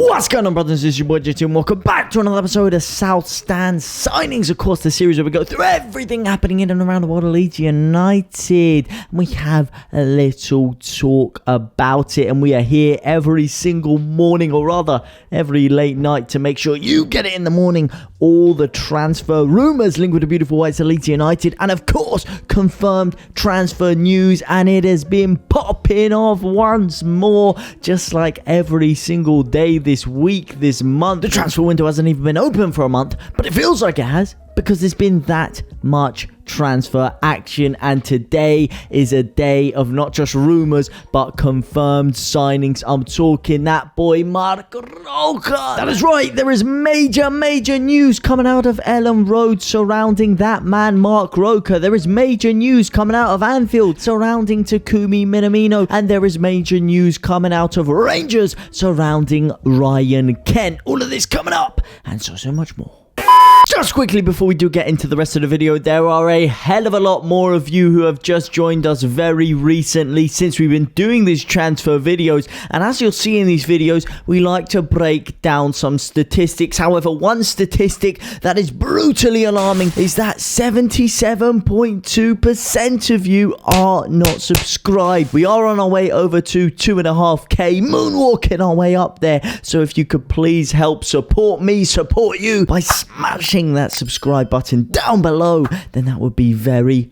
What's going on, brothers? This is your boy JT and welcome back to another episode of South Stand Signings. Of course, the series where we go through everything happening in and around the world of Leeds United. And we have a little talk about it, and we are here every single morning, or rather every late night, to make sure you get it in the morning. All the transfer rumours linked with the beautiful whites of Leeds United, and of course confirmed transfer news, and it has been popping off once more, just like every single day this week, this month. The transfer window hasn't even been open for a month, but it feels like it has, because there's been that much transfer action, and today is a day of not just rumours but confirmed signings. I'm talking that boy Marc Roca. That is right, there is major news coming out of Ellen Road surrounding that man Marc Roca. There is major news coming out of Anfield surrounding Takumi Minamino, and there is major news coming out of Rangers surrounding Ryan Kent. All of this coming up, and so much more. Just quickly before we do get into the rest of the video, there are a hell of a lot more of you who have just joined us very recently since we've been doing these transfer videos, and as you'll see in these videos, we like to break down some statistics. However, one statistic that is brutally alarming is that 77.2% of you are not subscribed. We are on our way over to 2.5k, moonwalking our way up there, so if you could please help support me, support you by smashing that subscribe button down below, then that would be very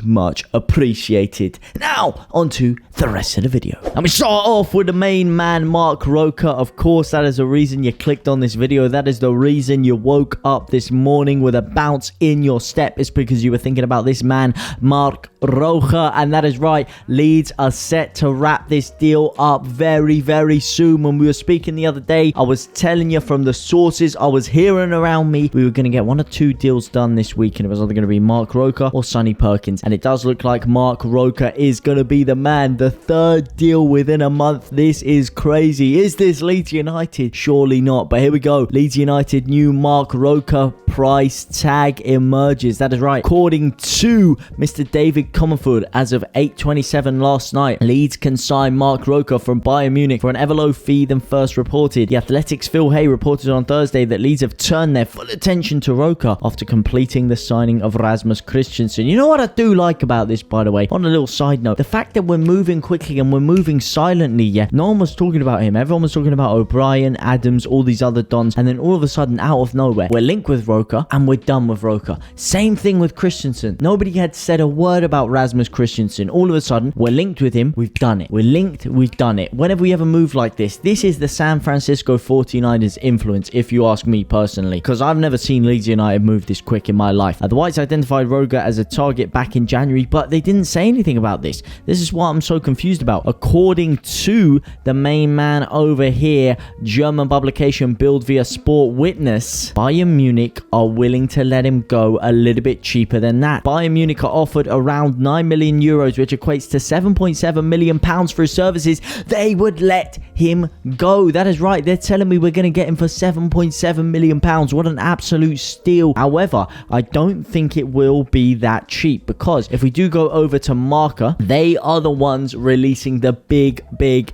much appreciated. Now, on to the rest of the video. And we start off with the main man, Marc Roca. Of course, that is the reason you clicked on this video. That is the reason you woke up this morning with a bounce in your step. It's because you were thinking about this man, Marc Roca. And that is right, Leeds are set to wrap this deal up very soon. When we were speaking the other day, I was telling you from the sources I was hearing around me, we were going to get one or two deals done this week, and it was either going to be Marc Roca or Sonny Perkins, and it does look like Marc Roca is going to be the man. The third deal within a month. This is crazy. Is this Leeds United? Surely not, but here we go. Leeds United new Marc Roca price tag emerges. That is right, according to Mr. David Comerford, as of 8:27 last night, Leeds can sign Marc Roca from Bayern Munich for an ever lower fee than first reported. The Athletic's Phil Hay reported on Thursday that Leeds have turned their full attention to Roca after completing the signing of Rasmus Christensen. You know what I do like about this, by the way, on a little side note, the fact that we're moving quickly and we're moving silently. Yeah, no one was talking about him, everyone was talking about O'Brien, Adams, all these other dons, and then all of a sudden, out of nowhere, we're linked with Roca and we're done with Roca. Same thing with Christensen. Nobody had said a word about Rasmus Christensen. All of a sudden, we're linked with him, we've done it. We're linked, we've done it. Whenever we ever move like this is the San Francisco 49ers influence, if you ask me personally, because I've never seen Leeds United move this quick in my life. The Whites identified Roca as a target back in January, but they didn't say anything about this. This is what I'm so confused about. According to the main man over here, German publication Bild via Sport Witness, Bayern Munich are willing to let him go a little bit cheaper than that. Bayern Munich are offered around 9 million euros, which equates to 7.7 million pounds for his services. They would let him go. That is right, they're telling me we're going to get him for 7.7 million pounds. What an absolute steal. However, I don't think it will be that cheap, because if we do go over to Marca, they are the ones releasing the big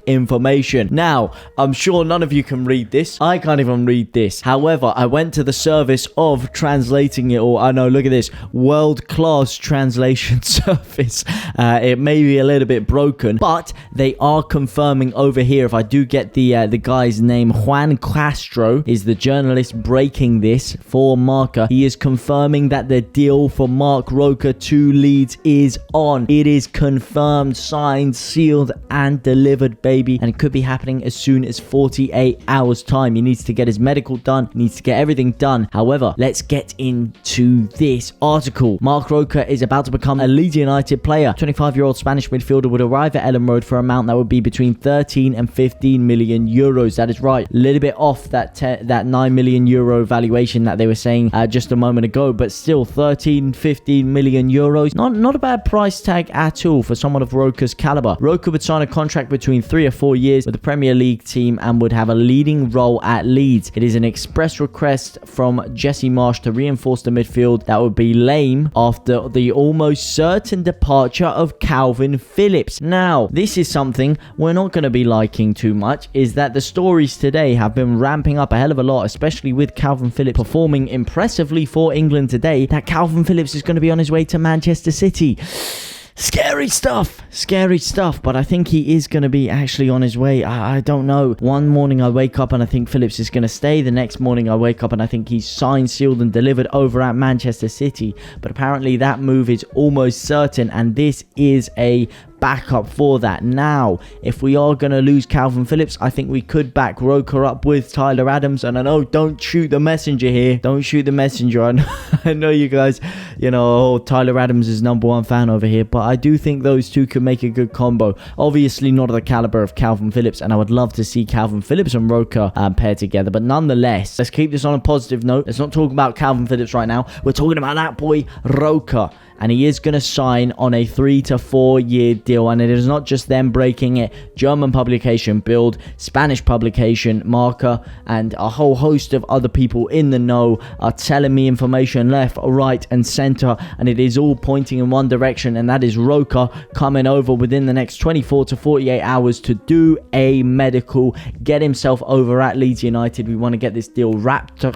information. Now, I'm sure none of you can read this. I can't even read this. However, I went to the service of translating it all. I know, look at this, world-class translation service. It may be a little bit broken, but they are confirming over here. If I do get the guy's name, Juan Castro is the journalist breaking this for Marca. He is confirming that the deal for Marc Roca to Leeds is on. It is confirmed, signed, sealed, and delivered, baby. And it could be happening as soon as 48 hours time. He needs to get his medical done. He needs to get everything done. However, let's get into this article. Marc Roca is about to become a Leeds United player. 25-year-old Spanish midfielder would arrive at Ellen Road for an amount that would be between 13 and 15 million euros. That is right, a little bit off that 9 million euro valuation that they were saying just a moment ago, but still 13-15 million euros. Not a bad price tag at all for someone of Roca's caliber. Roca would sign a contract between 3 or 4 years with the Premier League team and would have a leading role at Leeds. It is an express request from Jesse Marsch to reinforce the midfield that would be lame after the almost certain departure of Kalvin Phillips. Now, this is something we're not going to be liking too much, is that the stories today have been ramping up a hell of a lot, especially with Kalvin Phillips performing impressively for England today, that Kalvin Phillips is going to be on his way to Manchester City. Scary stuff, but I think he is going to be actually on his way. I don't know. One morning I wake up and I think Phillips is going to stay. The next morning I wake up and I think he's signed, sealed and delivered over at Manchester City. But apparently that move is almost certain, and this is a backup for that. Now, if we are going to lose Kalvin Phillips, I think we could back Roca up with Tyler Adams. And I know, don't shoot the messenger here. Don't shoot the messenger. I know you guys, Tyler Adams is #1 fan over here, but I do think those two could make a good combo. Obviously not of the caliber of Kalvin Phillips, and I would love to see Kalvin Phillips and Roca paired together. But nonetheless, let's keep this on a positive note. Let's not talk about Kalvin Phillips right now. We're talking about that boy Roca. And he is going to sign on a 3 to 4 year deal. And it is not just them breaking it. German publication Bild, Spanish publication Marca, and a whole host of other people in the know are telling me information left, right and center. And it is all pointing in one direction. And that is Roca coming over within the next 24 to 48 hours to do a medical, get himself over at Leeds United. We want to get this deal wrapped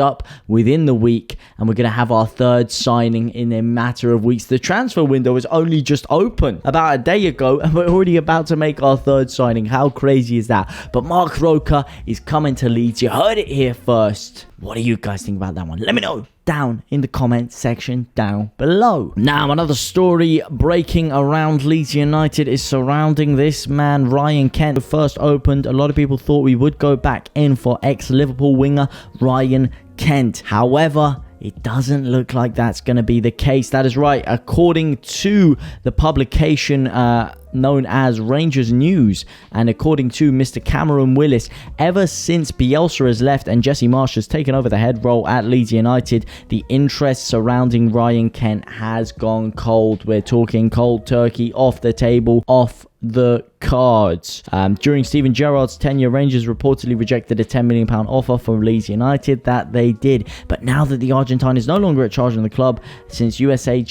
up within the week, and we're going to have our third signing in a matter of weeks. The transfer window is only just open about a day ago, and we're already about to make our third signing. How crazy is that? But Marc Roca is coming to Leeds. You heard it here first. What do you guys think about that one? Let me know down in the comment section down below. Now, another story breaking around Leeds United is surrounding this man, Ryan Kent. First opened, a lot of people thought we would go back in for ex-Liverpool winger Ryan Kent. However, it doesn't look like that's going to be the case. That is right. According to the publication known as Rangers News, and according to Mr. Cameron Willis, ever since Bielsa has left and Jesse Marsch has taken over the head role at Leeds United, the interest surrounding Ryan Kent has gone cold. We're talking cold turkey, off the table, off the cards. During Steven Gerrard's tenure, Rangers reportedly rejected a £10 million offer from Leeds United. That they did. But now that the Argentine is no longer at charge in the club, since USA coach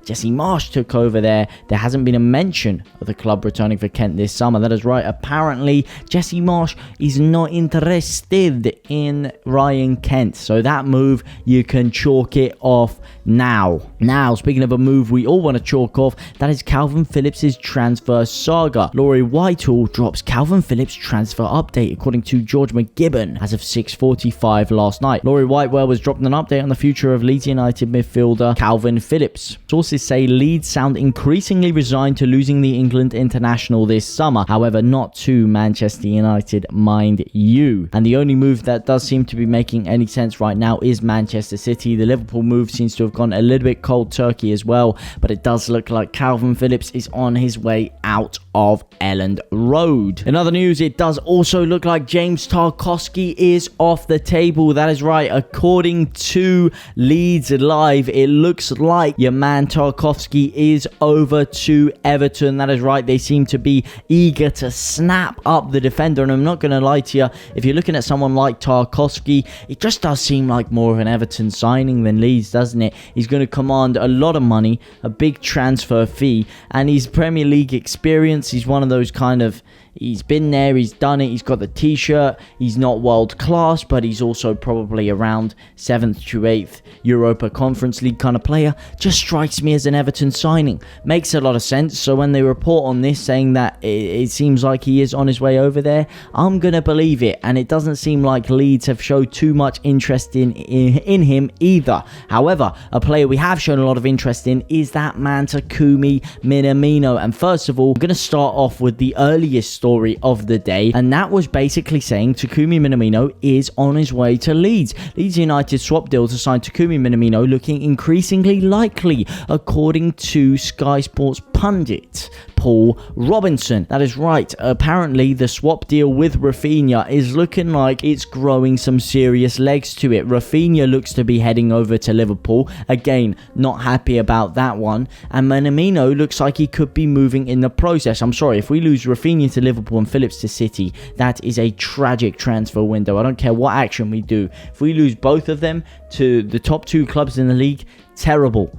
Jesse Marsch took over there hasn't been a mention of the club returning for Kent this summer. That is right. Apparently, Jesse Marsch is not interested in Ryan Kent. So that move, you can chalk it off now. Now, speaking of a move we all want to chalk off, that is Kalvin Phillips' transfer saga. Laurie Whitehall drops Kalvin Phillips transfer update, according to George McGibbon, as of 6:45 last night. Laurie Whitewell was dropping an update on the future of Leeds United midfielder Kalvin Phillips. Sources say Leeds sound increasingly resigned to losing the England international this summer. However, not to Manchester United, mind you. And the only move that does seem to be making any sense right now is Manchester City. The Liverpool move seems to have gone a little bit cold turkey as well, but it does look like Kalvin Phillips is on his way out of Elland Road. In other news, it does also look like James Tarkowski is off the table. That is right. According to Leeds Live, it looks like your man Tarkowski is over to Everton. That is right. They seem to be eager to snap up the defender, and I'm not going to lie to you, if you're looking at someone like Tarkowski, it just does seem like more of an Everton signing than Leeds, doesn't it? He's going to command a lot of money, a big transfer fee, and he's Premier League experience. He's one of those kind of, he's been there, he's done it, he's got the t-shirt. He's not world class, but he's also probably around 7th to 8th Europa Conference League kind of player. Just strikes me as an Everton signing. Makes a lot of sense. So when they report on this saying that it seems like he is on his way over there, I'm gonna believe it. And it doesn't seem like Leeds have showed too much interest in him either. However, a player we have shown a lot of interest in is that man Takumi Minamino. And first of all, I'm gonna start off with the earliest story of the day, and that was basically saying Takumi Minamino is on his way to Leeds. Leeds United swap deal to sign Takumi Minamino looking increasingly likely, according to Sky Sports pundit Paul Robinson. That is right. Apparently, the swap deal with Raphinha is looking like it's growing some serious legs to it. Raphinha looks to be heading over to Liverpool. Again, not happy about that one. And Minamino looks like he could be moving in the process. I'm sorry, if we lose Raphinha to Liverpool and Phillips to City, that is a tragic transfer window. I don't care what action we do. If we lose both of them to the top 2 clubs in the league, terrible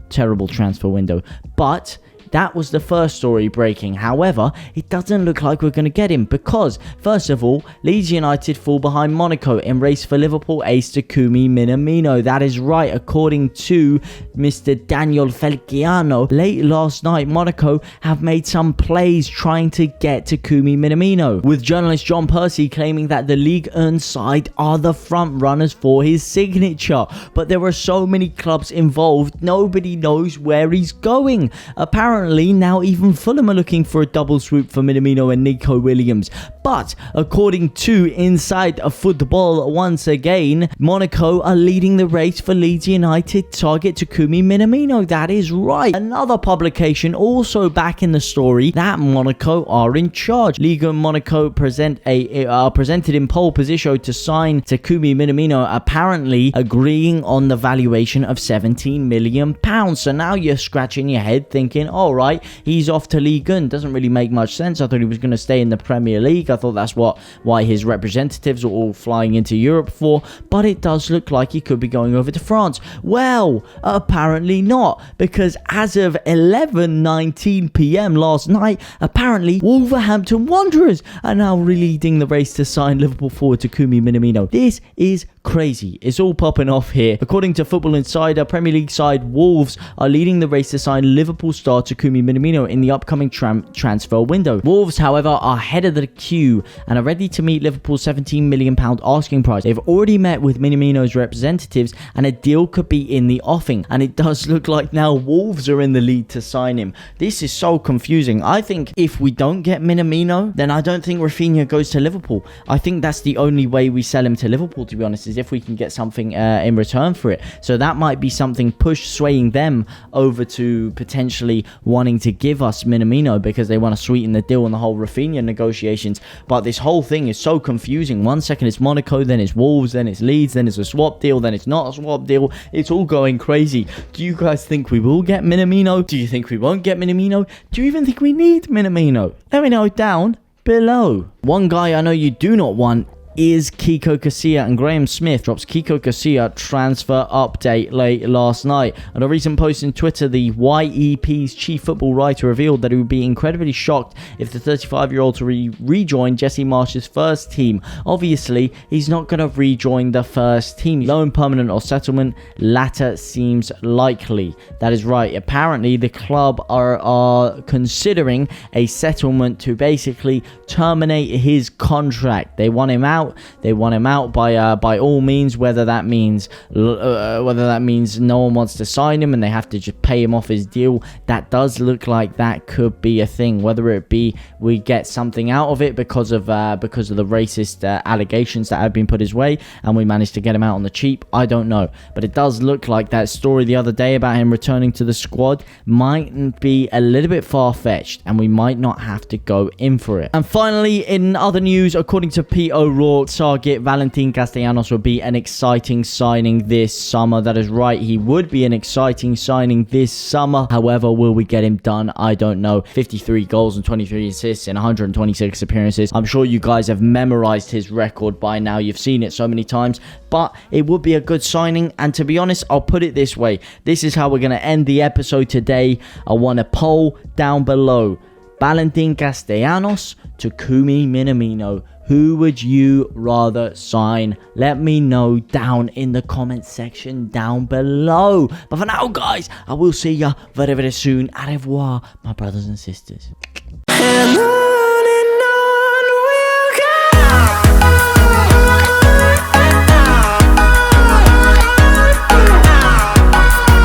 transfer window. But that was the first story breaking. However, it doesn't look like we're going to get him because, first of all, Leeds United fall behind Monaco in race for Liverpool ace Takumi Minamino. That is right, according to Mr. Daniel Feliciano. Late last night, Monaco have made some plays trying to get Takumi Minamino, with journalist John Percy claiming that the Ligue 1 side are the front runners for his signature. But there are so many clubs involved, nobody knows where he's going. Apparently, now even Fulham are looking for a double swoop for Minamino and Nico Williams. But according to Inside Football, once again, Monaco are leading the race for Leeds United target Takumi Minamino. That is right. Another publication also back in the story that Monaco are in charge. Liga Monaco presented in pole position to sign Takumi Minamino, apparently agreeing on the valuation of £17 million. So now you're scratching your head thinking, all right, he's off to Ligue 1. Doesn't really make much sense. I thought he was going to stay in the Premier League. I thought that's why his representatives were all flying into Europe for. But it does look like he could be going over to France. Well, apparently not, because as of 11:19 p.m. last night, apparently Wolverhampton Wanderers are now leading the race to sign Liverpool forward Takumi Minamino. This is crazy. It's all popping off here. According to Football Insider, Premier League side Wolves are leading the race to sign Liverpool star Takumi Minamino in the upcoming transfer window. Wolves, however, are ahead of the queue and are ready to meet Liverpool's £17 million asking price. They've already met with Minamino's representatives and a deal could be in the offing. And it does look like now Wolves are in the lead to sign him. This is so confusing. I think if we don't get Minamino, then I don't think Raphinha goes to Liverpool. I think that's the only way we sell him to Liverpool, to be honest, is if we can get something in return for it. So that might be something swaying them over to potentially wanting to give us Minamino because they want to sweeten the deal on the whole Raphinha negotiations. But this whole thing is so confusing. One second it's Monaco, then it's Wolves, then it's Leeds, then it's a swap deal, then it's not a swap deal. It's all going crazy. Do you guys think we will get Minamino? Do you think we won't get Minamino? Do you even think we need Minamino? Let me know down below. One guy I know you do not want is Kiko Casilla, and Graham Smith drops Kiko Casilla transfer update late last night. On a recent post on Twitter, the YEP's chief football writer revealed that he would be incredibly shocked if the 35-year-old to rejoin Jesse Marsch's first team. Obviously, he's not going to rejoin the first team. Loan, permanent or settlement, latter seems likely. That is right. Apparently, the club are considering a settlement to basically terminate his contract. They want him out. They want him out by all means, whether that means no one wants to sign him and they have to just pay him off his deal. That does look like that could be a thing. Whether it be we get something out of it because of the racist allegations that have been put his way and we managed to get him out on the cheap, I don't know. But it does look like that story the other day about him returning to the squad might be a little bit far-fetched and we might not have to go in for it. And finally, in other news, according to P. O'Rourke, target Valentin Castellanos will be an exciting signing this summer. That is right, he would be an exciting signing this summer. However, will we get him done? I don't know. 53 goals and 23 assists in 126 appearances. I'm sure you guys have memorized his record by now. You've seen it so many times, but it would be a good signing. And to be honest, I'll put it this way. This is how we're going to end the episode today. I want a poll down below. Valentin Castellanos, Takumi Minamino. Who would you rather sign? Let me know down in the comment section down below. But for now, guys, I will see ya very, very soon. Au revoir, my brothers and sisters.